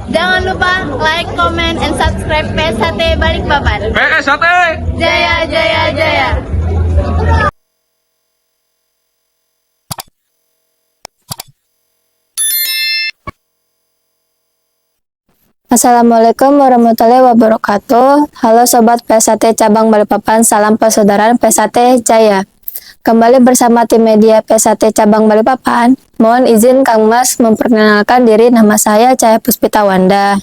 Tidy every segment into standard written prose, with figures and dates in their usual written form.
Jangan lupa like, comment, and subscribe PSHT Balikpapan. PSHT Jaya, jaya, jaya. Assalamualaikum warahmatullahi wabarakatuh. Halo Sobat PSHT Cabang Balikpapan, salam persaudaraan PSHT Jaya. Kembali bersama tim media PSHT Cabang Balikpapan. Mohon izin Kang Mas memperkenalkan diri, nama saya Cahaya Puspita Wanda.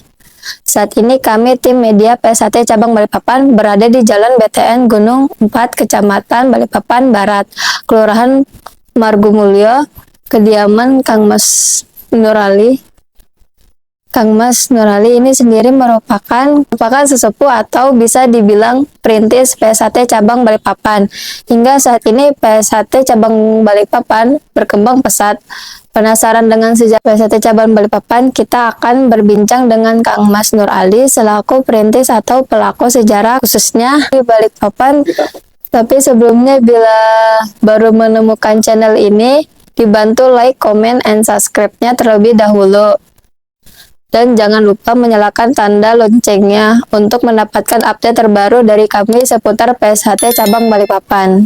Saat ini kami tim media PSHT Cabang Balikpapan berada di Jalan BTN Gunung 4, Kecamatan Balikpapan Barat, Kelurahan Margomulyo, kediaman Kang Mas Nurali. Kang Mas Nurali ini sendiri merupakan sesepuh atau bisa dibilang perintis PSHT Cabang Balikpapan. Hingga saat ini PSHT Cabang Balikpapan berkembang pesat. Penasaran dengan sejarah PSHT Cabang Balikpapan? Kita akan berbincang dengan Kang Mas Nurali selaku perintis atau pelaku sejarah khususnya di Balikpapan. Tapi sebelumnya, bila baru menemukan channel ini, dibantu like, comment, and subscribe-nya terlebih dahulu. Dan jangan lupa menyalakan tanda loncengnya untuk mendapatkan update terbaru dari kami seputar PSHT Cabang Balikpapan.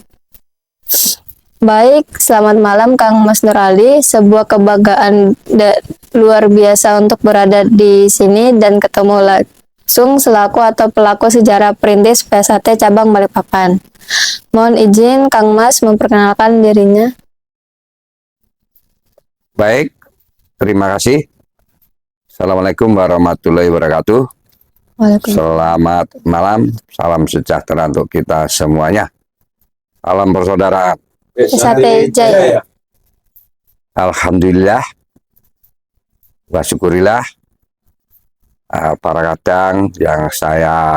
Baik, selamat malam Kang Mas Nurali. Sebuah kebanggaan luar biasa untuk berada di sini dan ketemu langsung selaku atau pelaku sejarah perintis PSHT Cabang Balikpapan. Mohon izin Kang Mas memperkenalkan dirinya. Baik, terima kasih. Assalamualaikum warahmatullahi wabarakatuh. Selamat malam, salam sejahtera untuk kita semuanya. Salam persaudaraan. PSHT Jaya. Alhamdulillah, wa syukurillah. Para kadang yang saya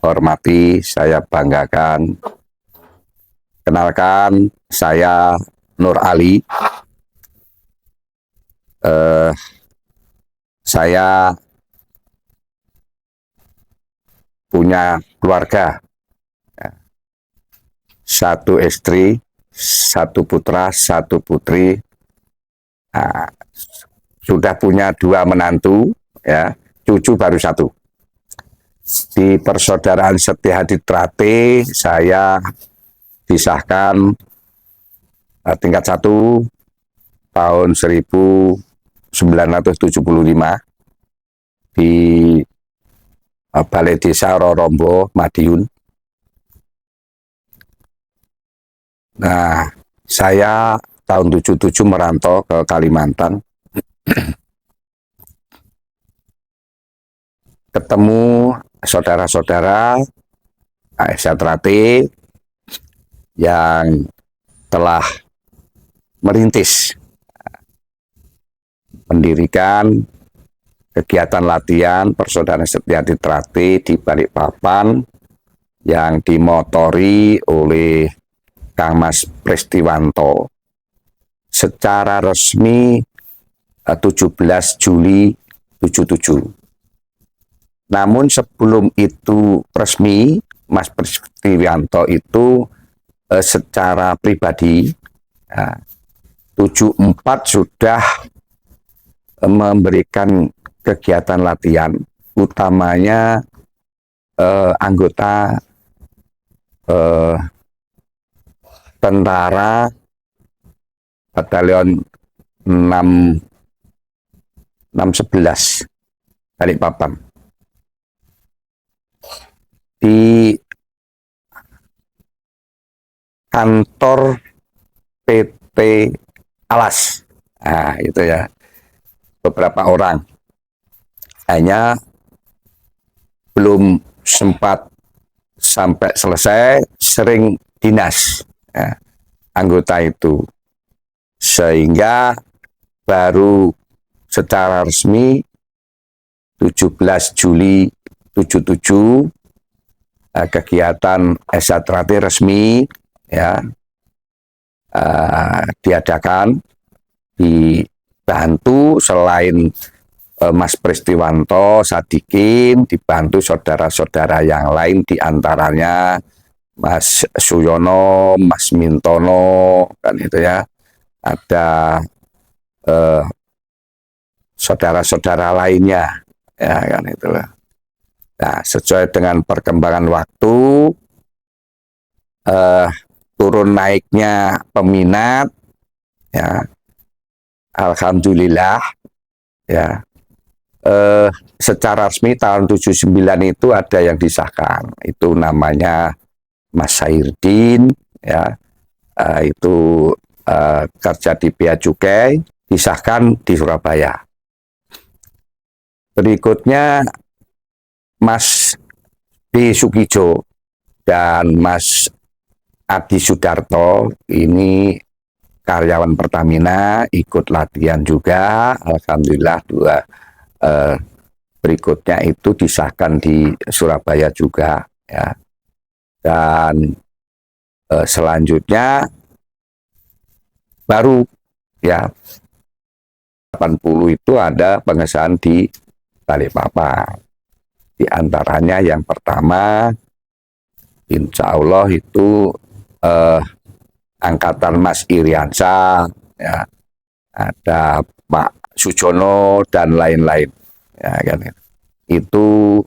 hormati, saya banggakan. Kenalkan, saya Nur Ali. Saya punya keluarga, satu istri, satu putra, satu putri, sudah punya 2 menantu, ya, cucu baru 1. Di persaudaraan Setia Hadi Trate, saya disahkan tingkat 1 tahun 1975 di Balai Desa Rorombo, Madiun. Nah, saya tahun 77 merantau ke Kalimantan. Ketemu saudara-saudara Setia Trate yang telah merintis mendirikan kegiatan latihan persaudaraan Setia Hadi Trate di Balikpapan yang dimotori oleh Kang Mas Pristiwanto secara resmi 17 Juli 77. Namun sebelum itu resmi, Mas Pristiwanto itu secara pribadi 74 sudah memberikan kegiatan latihan, utamanya anggota tentara batalion 611 Balikpapan. Di kantor PT Alas, nah itu ya, beberapa orang, hanya belum sempat sampai selesai, sering dinas anggota itu, sehingga baru secara resmi 17 Juli 77 kegiatan Setia Trate resmi, ya, diadakan, dibantu selain Mas Pristiwanto Sadikin, dibantu saudara-saudara yang lain, diantaranya Mas Suyono, Mas Mintono, kan itu ya, ada saudara-saudara lainnya, ya kan itulah. Nah, sesuai dengan perkembangan waktu, turun naiknya peminat, ya, alhamdulillah, ya. Secara resmi tahun 79 itu ada yang disahkan, itu namanya Mas Sairdin, ya, itu kerja di Bea Cukai, disahkan di Surabaya. Berikutnya Mas B. Sukijo dan Mas Adi Sudarto, ini karyawan Pertamina, ikut latihan juga, alhamdulillah dua. Berikutnya itu disahkan di Surabaya juga, ya. Dan selanjutnya baru, ya, 80 itu ada pengesahan di Balikpapan. Di antaranya yang pertama, insya Allah itu angkatan Mas Iriansa, ya, ada Pak Sujono dan lain-lain, ya kan. Itu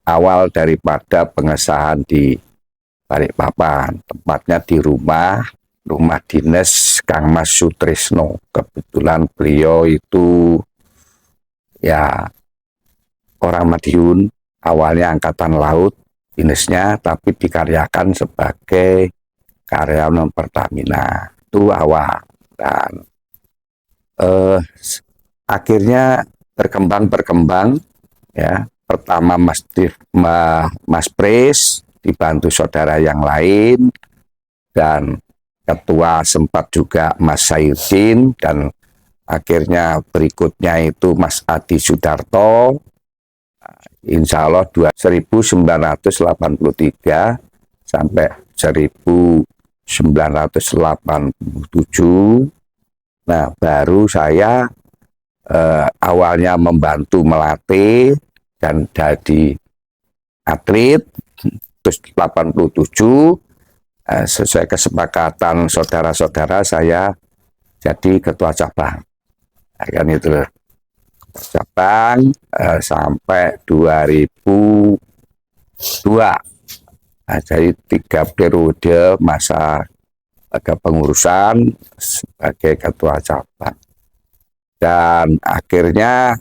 awal daripada pengesahan di Balikpapan, tempatnya di rumah dinas Kang Mas Sutrisno. Kebetulan beliau itu ya orang Madiun, awalnya angkatan laut dinasnya, tapi dikaryakan sebagai karyawan Pertamina, itu awal. Dan akhirnya berkembang, ya. Pertama Mas Pres dibantu saudara yang lain, dan ketua sempat juga Mas Sairdin, dan akhirnya berikutnya itu Mas Adi Sudarto, insya Allah 1983 sampai 1987. Nah, baru saya awalnya membantu melatih dan jadi atlet, terus 87 sesuai kesepakatan saudara-saudara saya jadi ketua cabang, kan itu cabang sampai 2002. Nah, jadi 3 periode masa kepengurusan sebagai ketua cabang, dan akhirnya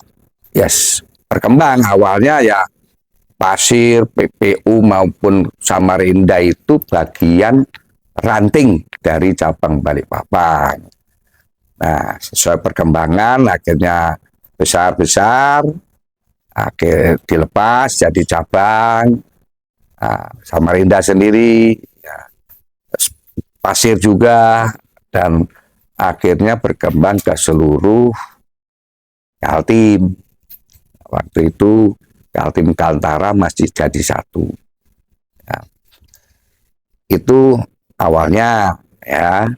yes, berkembang. Awalnya ya Pasir, PPU maupun Samarinda itu bagian ranting dari cabang Balikpapan. Nah, sesuai perkembangan akhirnya besar-besar, akhirnya dilepas jadi cabang. Nah, Samarinda sendiri, ya, Pasir juga, dan akhirnya berkembang ke seluruh Kaltim. Waktu itu Kaltim Kaltara masih jadi satu. Ya. Itu awalnya, ya.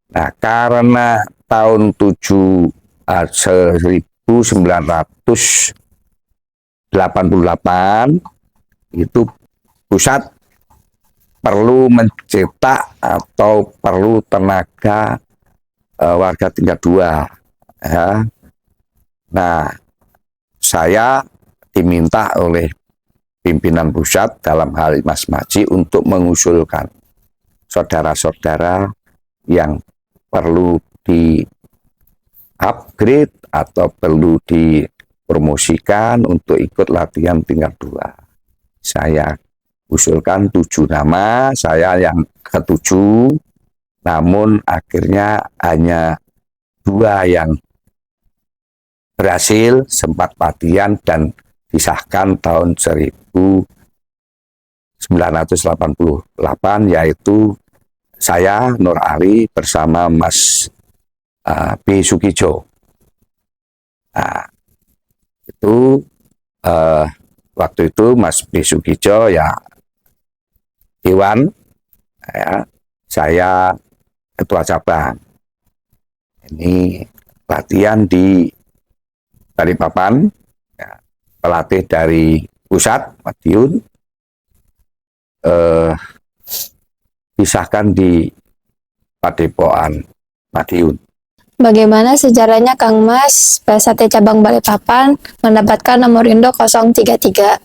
Nah, karena tahun 1988 itu pusat perlu mencetak atau perlu tenaga warga tingkat 2, ya. Nah, saya diminta oleh pimpinan pusat dalam hal Mas Maji untuk mengusulkan saudara-saudara yang perlu di upgrade atau perlu dipromosikan untuk ikut latihan tingkat 2. Saya usulkan 7 nama, saya yang ke-7, namun akhirnya hanya 2 yang berhasil sempat latihan dan disahkan tahun 1988, yaitu saya Nur Ali bersama Mas B. Sukijo. Nah, itu waktu itu Mas B. Sukijo ya Dewan, ya, saya ketua cabang. Ini latihan di Balikpapan, ya, pelatih dari pusat Madiun, disahkan di Padepokan Madiun. Bagaimana sejarahnya Kang Mas PSAT Cabang Balikpapan mendapatkan nomor induk 033?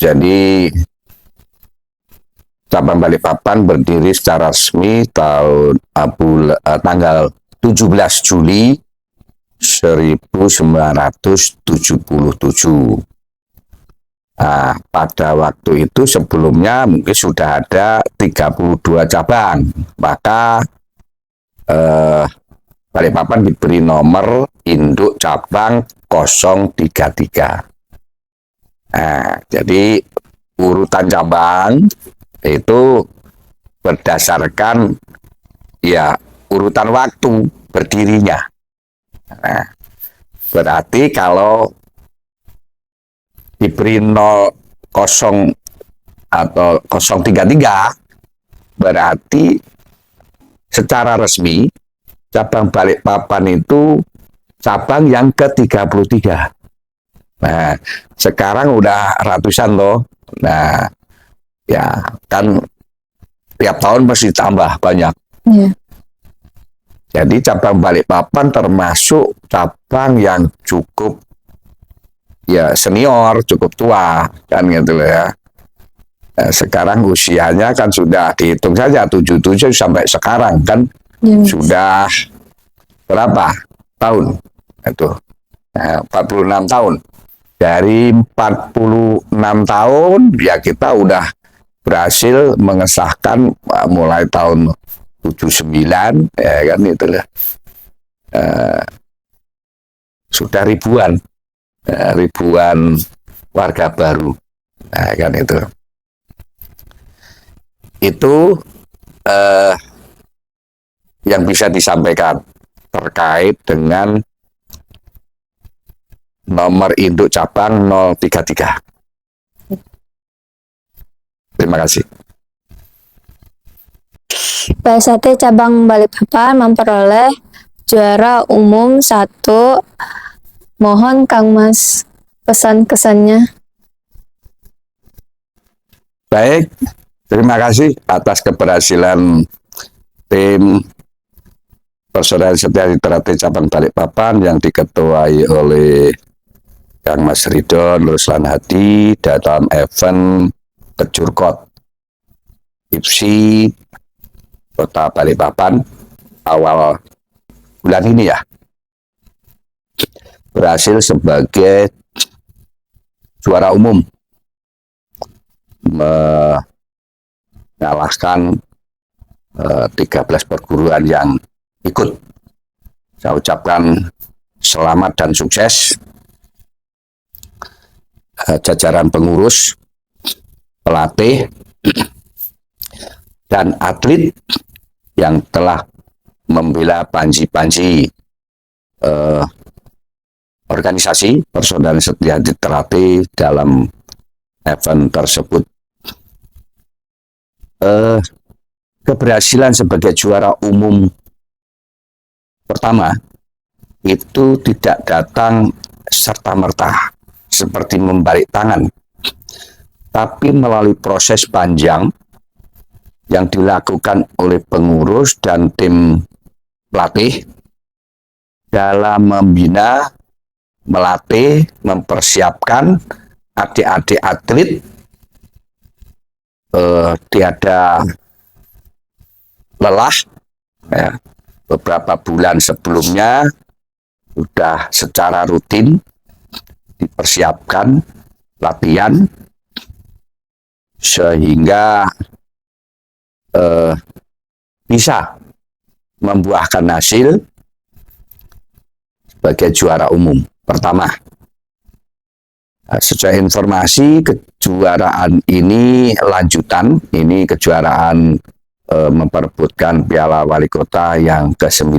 Jadi cabang Balikpapan berdiri secara resmi tanggal 17 Juli 1977. Nah, pada waktu itu sebelumnya mungkin sudah ada 32 cabang, maka Balikpapan diberi nomor induk cabang 033. Nah, jadi urutan cabang itu berdasarkan ya urutan waktu berdirinya. Nah, berarti kalau diberi 0 atau 033 berarti secara resmi cabang Balikpapan itu cabang yang ke-33. Nah, sekarang udah ratusan loh. Nah, ya kan tiap tahun pasti tambah banyak. Iya. Jadi cabang Balikpapan termasuk cabang yang cukup ya senior, cukup tua kan gitu loh ya. Nah, sekarang usianya kan sudah dihitung saja 77 sampai sekarang kan sudah berapa tahun itu? Nah, 46 tahun. Dari 46 tahun ya kita udah berhasil mengesahkan mulai tahun 79 ya kan itu lah. Sudah ribuan warga baru. Nah, kan itu yang bisa disampaikan terkait dengan nomor induk cabang 033. Terima kasih. PSAT Cabang Balikpapan memperoleh juara umum 1. Mohon Kang Mas pesan-kesannya. Baik, terima kasih atas keberhasilan tim Persaudaraan Setia Literati Cabang Balikpapan yang diketuai oleh Kang Mas Ridon Ruslan Hadi dalam event Kejurkot IPSI Kota Balikpapan awal bulan ini ya, berhasil sebagai juara umum mengalahkan 13 perguruan yang ikut. Saya ucapkan selamat dan sukses jajaran pengurus, pelatih, dan atlet yang telah membela panji-panji organisasi Persaudaraan Setia Literati dalam event tersebut. Keberhasilan sebagai juara umum pertama itu tidak datang serta-merta seperti membalik tangan, tapi melalui proses panjang yang dilakukan oleh pengurus dan tim pelatih dalam membina, melatih, mempersiapkan adik-adik atlet. Tiada lelah ya. Beberapa bulan sebelumnya sudah secara rutin dipersiapkan latihan sehingga bisa membuahkan hasil sebagai juara umum pertama. Secara informasi, kejuaraan ini lanjutan, ini kejuaraan memperebutkan Piala Wali Kota yang ke-9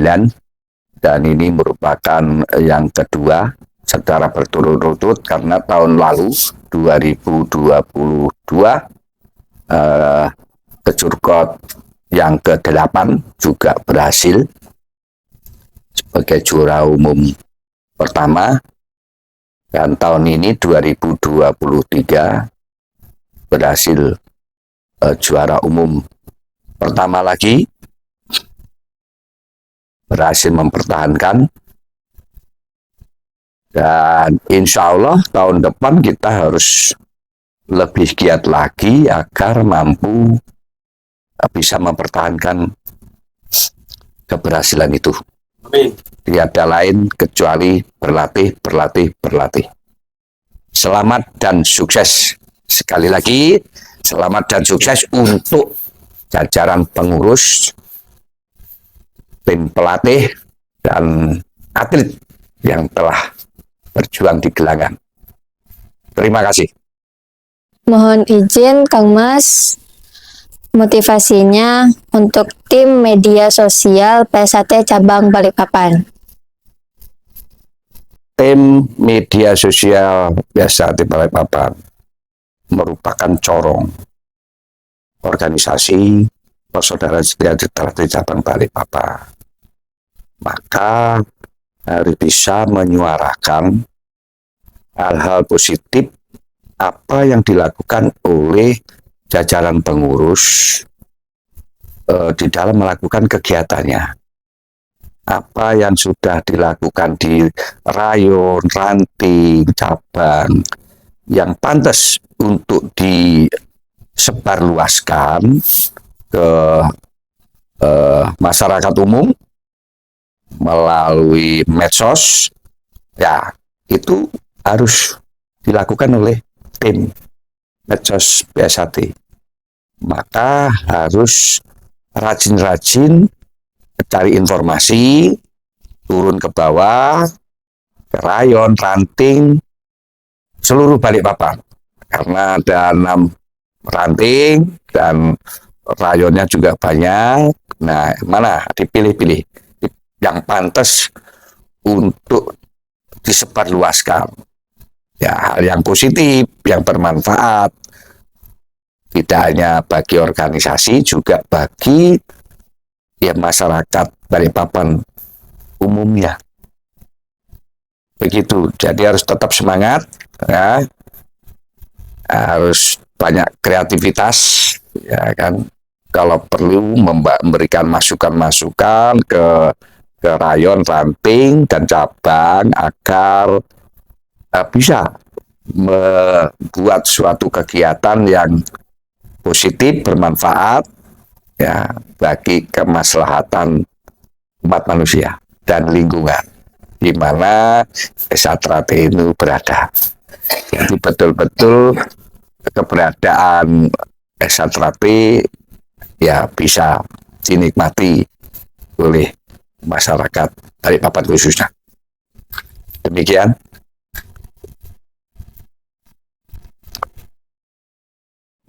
dan ini merupakan yang kedua secara berturut-turut karena tahun lalu 2022 Kejurkot yang ke-8 juga berhasil sebagai juara umum pertama, dan tahun ini 2023 berhasil juara umum pertama lagi. berhasil mempertahankan, dan insya Allah tahun depan kita harus lebih giat lagi agar mampu bisa mempertahankan keberhasilan itu. Amin. Tiada lain kecuali berlatih, berlatih, berlatih. Selamat dan sukses. Sekali lagi, selamat dan sukses untuk jajaran pengurus, tim pelatih, dan atlet yang telah berjuang di gelanggang. Terima kasih. Mohon izin Kang Mas, motivasinya untuk tim media sosial PSAT Cabang Balikpapan. Tim media sosial PSAT Balikpapan merupakan corong organisasi Persaudaraan Setia Tertib Cabang Balikpapan. Maka harus bisa menyuarakan hal-hal positif apa yang dilakukan oleh jajaran pengurus di dalam melakukan kegiatannya. Apa yang sudah dilakukan di rayon, ranting, cabang yang pantas untuk disebarluaskan ke masyarakat umum melalui medsos, ya itu harus dilakukan oleh tim medsos PSAT. Maka harus rajin-rajin cari informasi, turun ke bawah, ke rayon, ranting, seluruh Balikpapan. Karena ada 6 ranting dan rayonnya juga banyak. Nah, mana dipilih-pilih yang pantas untuk disebarluaskan. Ya, hal yang positif, yang bermanfaat, tidak hanya bagi organisasi, juga bagi ya masyarakat Balikpapan umumnya. Begitu. Jadi harus tetap semangat, ya. Harus banyak kreativitas, ya kan. Kalau perlu memberikan masukan-masukan ke rayon, ranting, dan cabang agar bisa membuat suatu kegiatan yang positif, bermanfaat, ya, bagi kemaslahatan umat manusia dan lingkungan di mana SAT itu berada. Jadi betul-betul keberadaan SAT ya bisa dinikmati oleh masyarakat Balikpapan khususnya. Demikian.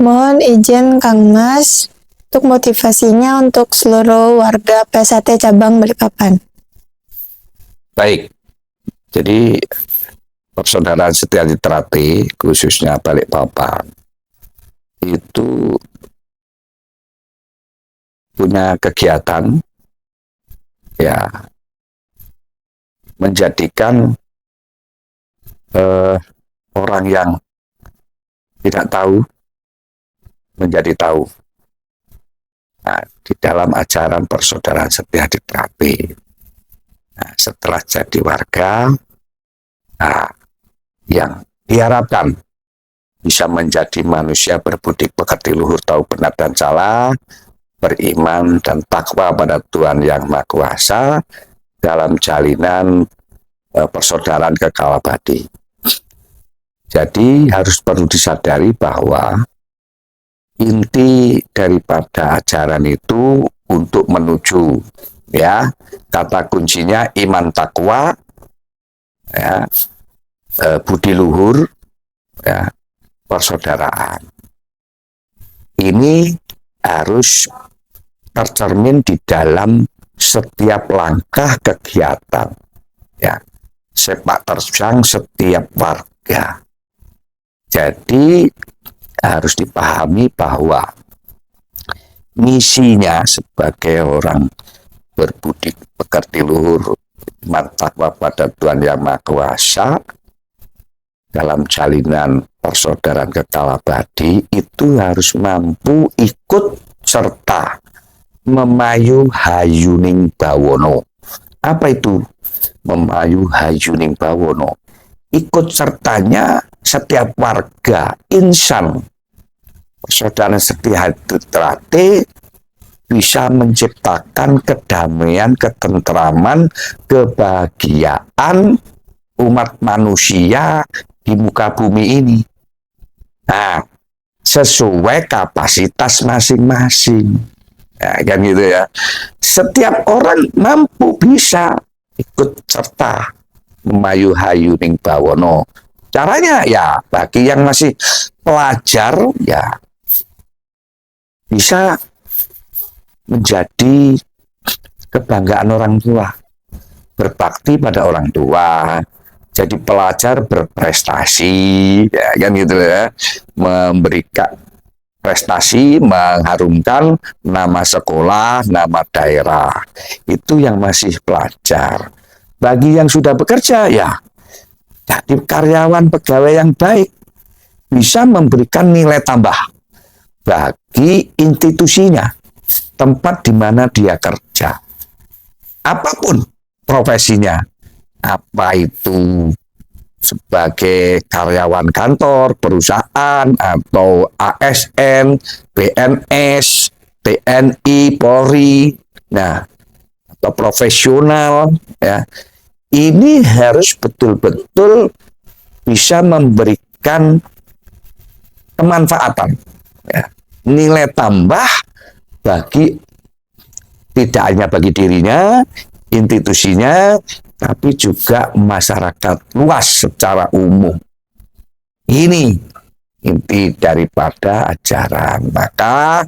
Mohon izin Kang Mas untuk motivasinya untuk seluruh warga PSAT Cabang Balikpapan. Baik, jadi Persaudaraan Setia Literati khususnya Balikpapan itu punya kegiatan ya menjadikan orang yang tidak tahu menjadi tahu. Nah, di dalam ajaran Persaudaraan Setia Literati, nah, setelah jadi warga, nah, yang diharapkan bisa menjadi manusia berbudi pekerti luhur, tahu benar dan salah, beriman dan takwa pada Tuhan Yang Maha Kuasa dalam jalinan persaudaraan kekal abadi. Jadi harus perlu disadari bahwa inti daripada ajaran itu untuk menuju, ya, kata kuncinya iman takwa, ya, budi luhur, ya, persaudaraan. Ini harus tercermin di dalam setiap langkah kegiatan, ya, sepak terjang setiap warga. Jadi harus dipahami bahwa misinya sebagai orang berbudi pekerti luhur, iman takwa pada Tuhan Yang Maha Kuasa dalam jalinan persaudaraan kekal abadi itu harus mampu ikut serta memayu hayuning bawono. Apa itu Memayu Hayuning Bawono? Ikut sertanya setiap warga insan persaudaraan setia hati terate bisa menciptakan kedamaian, ketentraman, kebahagiaan umat manusia di muka bumi ini. Nah, sesuai kapasitas masing-masing. Ya, kan gitu ya. Setiap orang mampu bisa ikut serta Memayu Hayuning Bawono. Caranya ya bagi yang masih pelajar ya bisa menjadi kebanggaan orang tua, berbakti pada orang tua, jadi pelajar berprestasi, ya kan gitu ya, memberikan prestasi, mengharumkan nama sekolah, nama daerah. Itu yang masih pelajar. Bagi yang sudah bekerja, ya jadi karyawan pegawai yang baik, bisa memberikan nilai tambah bagi institusinya, tempat di mana dia kerja. Apapun profesinya, apa itu sebagai karyawan kantor, perusahaan, atau ASN, PNS, TNI, Polri, nah, atau profesional, ya, ini harus betul-betul bisa memberikan kemanfaatan, ya, nilai tambah bagi tidak hanya bagi dirinya, institusinya, tapi juga masyarakat luas secara umum. Ini inti daripada ajaran. Maka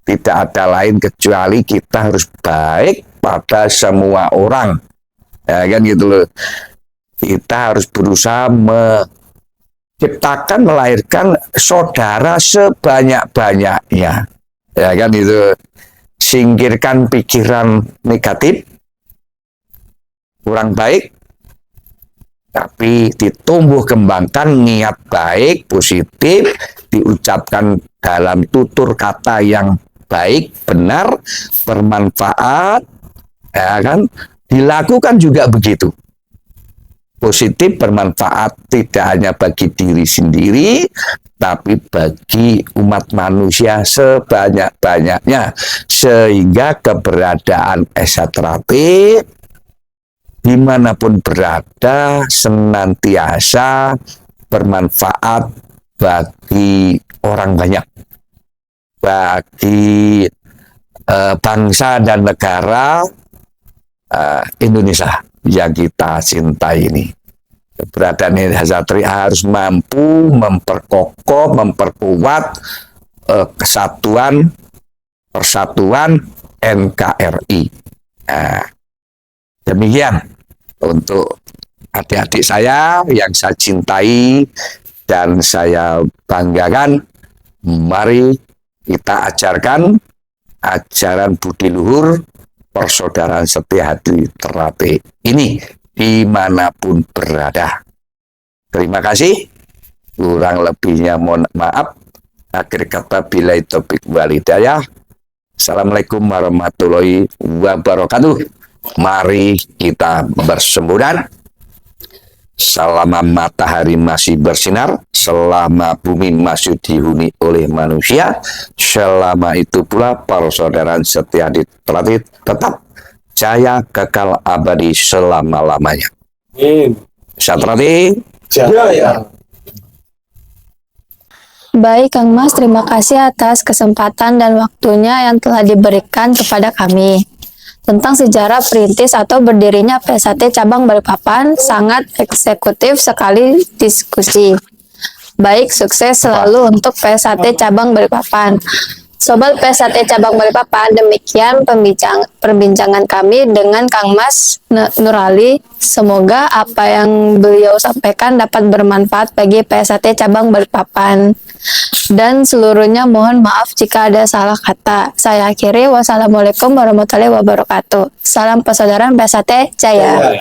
tidak ada lain kecuali kita harus baik pada semua orang. Ya kan gitu loh. Kita harus berusaha menciptakan, melahirkan saudara sebanyak-banyaknya. Ya kan itu. Singkirkan pikiran negatif, kurang baik, tapi ditumbuh kembangkan niat baik, positif, diucapkan dalam tutur kata yang baik, benar, bermanfaat, ya kan? Dilakukan juga begitu. Positif, bermanfaat tidak hanya bagi diri sendiri, tapi bagi umat manusia sebanyak-banyaknya, sehingga keberadaan SHTRAT dimanapun berada senantiasa bermanfaat bagi orang banyak, bagi bangsa dan negara Indonesia yang kita cintai ini. Keberadaan SHTRI harus mampu memperkokoh, memperkuat kesatuan, persatuan NKRI. Nah, demikian untuk adik-adik saya yang saya cintai dan saya banggakan. Mari kita ajarkan ajaran budi luhur persaudaraan setia hati terate ini dimanapun berada. Terima kasih. Kurang lebihnya mohon maaf. Akhir kata bila topik walidayah. Assalamualaikum warahmatullahi wabarakatuh. Mari kita bersemburan. Selama matahari masih bersinar, selama bumi masih dihuni oleh manusia, selama itu pula persaudaraan setia hati terate tetap jaya kekal abadi selama-lamanya. SHTRAT jaya. Baik Kang Mas, terima kasih atas kesempatan dan waktunya yang telah diberikan kepada kami. Tentang sejarah perintis atau berdirinya PSAT Cabang Balikpapan, sangat eksekutif sekali diskusi. Baik, sukses selalu untuk PSAT Cabang Balikpapan. Sobat PSAT Cabang Balikpapan, demikian perbincangan kami dengan Kang Mas Nurali. Semoga apa yang beliau sampaikan dapat bermanfaat bagi PSAT Cabang Balikpapan. Dan seluruhnya mohon maaf jika ada salah kata. Saya akhiri, wassalamualaikum warahmatullahi wabarakatuh. Salam persaudaraan PSAT Jaya.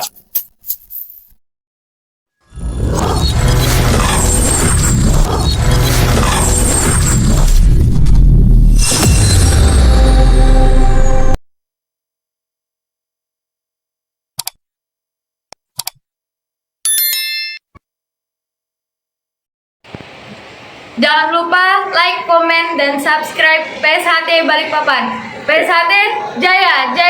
Jangan lupa like, komen, dan subscribe PSHT Balikpapan. PSHT Jaya Jaya.